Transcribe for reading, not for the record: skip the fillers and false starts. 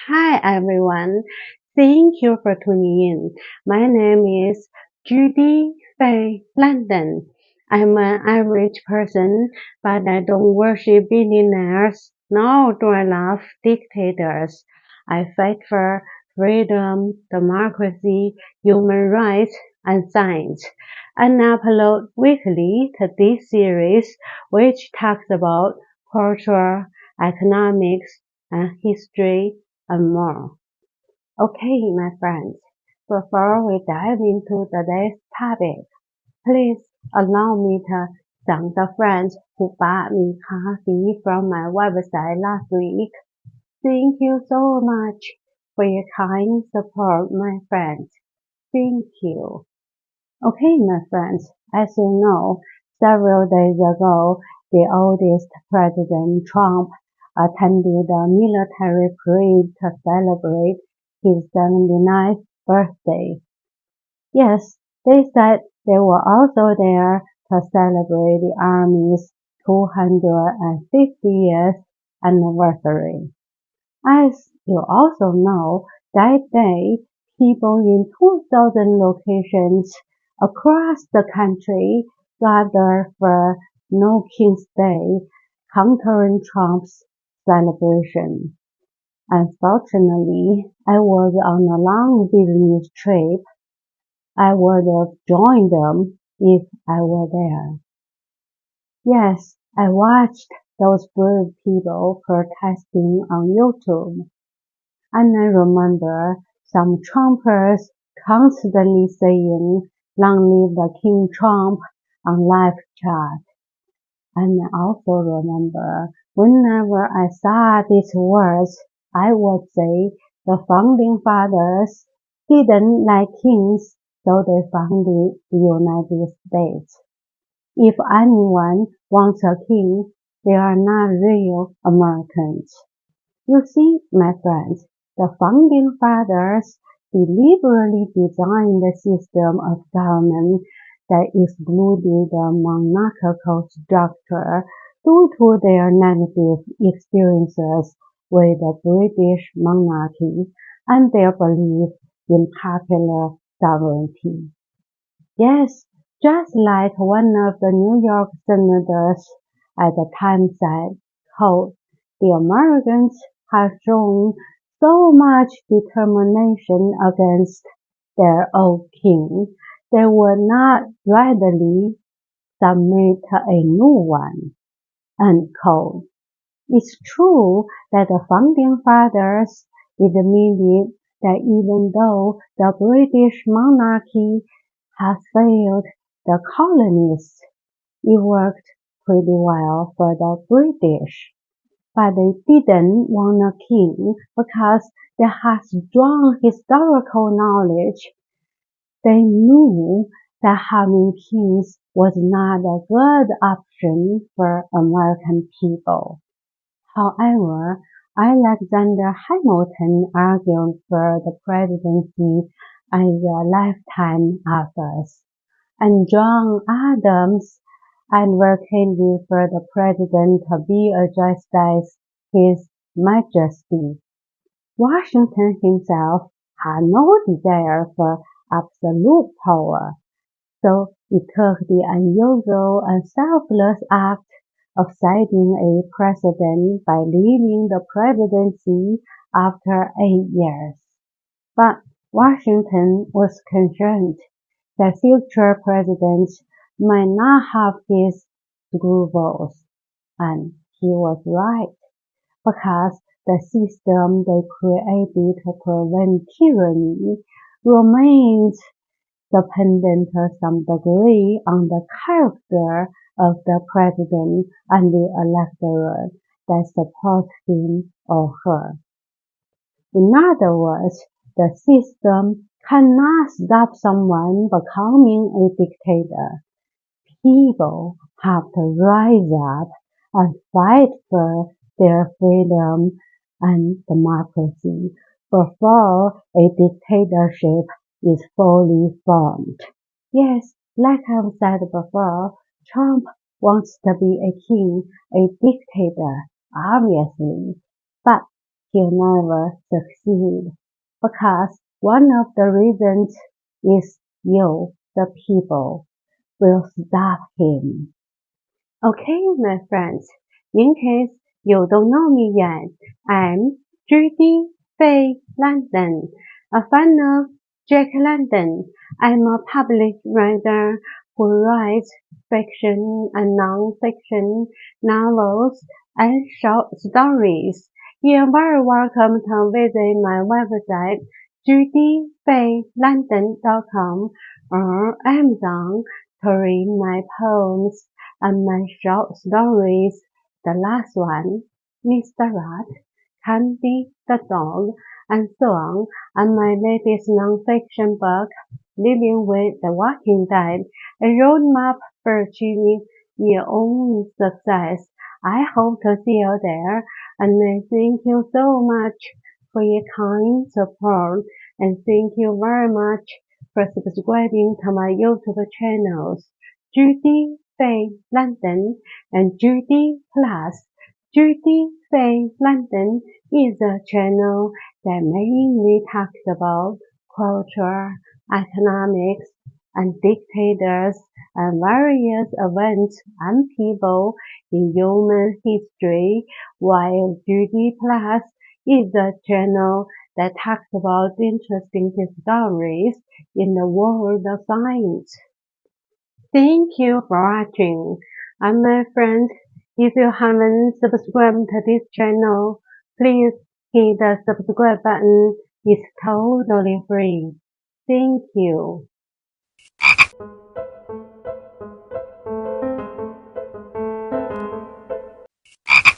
Hi everyone, thank you for tuning in. My name is Judy Faye London. I'm an average person, but I don't worship billionaires, nor do I love dictators. I fight for freedom, democracy, human rights, and science, and upload weekly to this series, which talks about culture, economics, and history and more. Okay, my friends, before we dive into today's topic, please allow me to thank the friends who bought me coffee from my website last week. Thank you so much for your kind support, my friends. Thank you. Okay, my friends, as you know, several days ago, the oldest President Trump attended a military parade to celebrate his 79th birthday. Yes, they said they were also there to celebrate the Army's 250 years anniversary. As you also know, that day, people in 2,000 locations across the country gathered for No King's Day, countering Trump's celebration. Unfortunately, I was on a long business trip. I would have joined them if I were there. Yes, I watched those brave people protesting on YouTube. And I remember some Trumpers constantly saying, "Long live the King Trump" on live chat. And I also remember whenever I saw these words, I would say the founding fathers didn't like kings, so they founded the United States. If anyone wants a king, they are not real Americans. You see, my friends, the founding fathers deliberately designed a system of government that excluded the monarchical structure due to their negative experiences with the British monarchy and their belief in popular sovereignty. Yes, just like one of the New York senators at the time said, quote, "The Americans have shown so much determination against their old king, they would not readily submit to a new one." Unquote. It's true that the founding fathers admitted that even though the British monarchy had failed the colonists, it worked pretty well for the British. But they didn't want a king because they had strong historical knowledge. They knew that having kings was not a good option for American people. However, Alexander Hamilton argued for the presidency as a lifetime office, and John Adams advocated for the president to be addressed as His Majesty. Washington himself had no desire for absolute power, so he took the unusual and selfless act of setting a precedent by leaving the presidency after 8 years. But Washington was concerned that future presidents might not have his scruples, and he was right, because the system they created to prevent tyranny remains dependent to some degree on the character of the president and the electorate that support him or her. In other words, the system cannot stop someone becoming a dictator. People have to rise up and fight for their freedom and democracy before a dictatorship is fully formed. Yes, like I've said before, Trump wants to be a king, a dictator, obviously. But he'll never succeed, because one of the reasons is you, the people, will stop him. Okay, my friends, in case you don't know me yet, I'm Judy Faye London, a fan of Jack London. I'm a published writer who writes fiction and non-fiction novels and short stories. You're very welcome to visit my website judyfaylondon.com or Amazon to read my poems and my short stories. The last one, Mr. Rat, Candy the dog, and so on, and my latest non-fiction book, Living with the Walking Dead, a roadmap for achieving your own success. I hope to see you there, and I thank you so much for your kind support, and thank you very much for subscribing to my YouTube channels, Judy Faye London and Judy Plus. Judy Faye London is a channel that mainly talks about culture, economics, and dictators and various events and people in human history, while Judy Plus is a channel that talks about interesting discoveries in the world of science. Thank you for watching. And my friends, if you haven't subscribed to this channel, please hit the subscribe button. It's totally free. Thank you.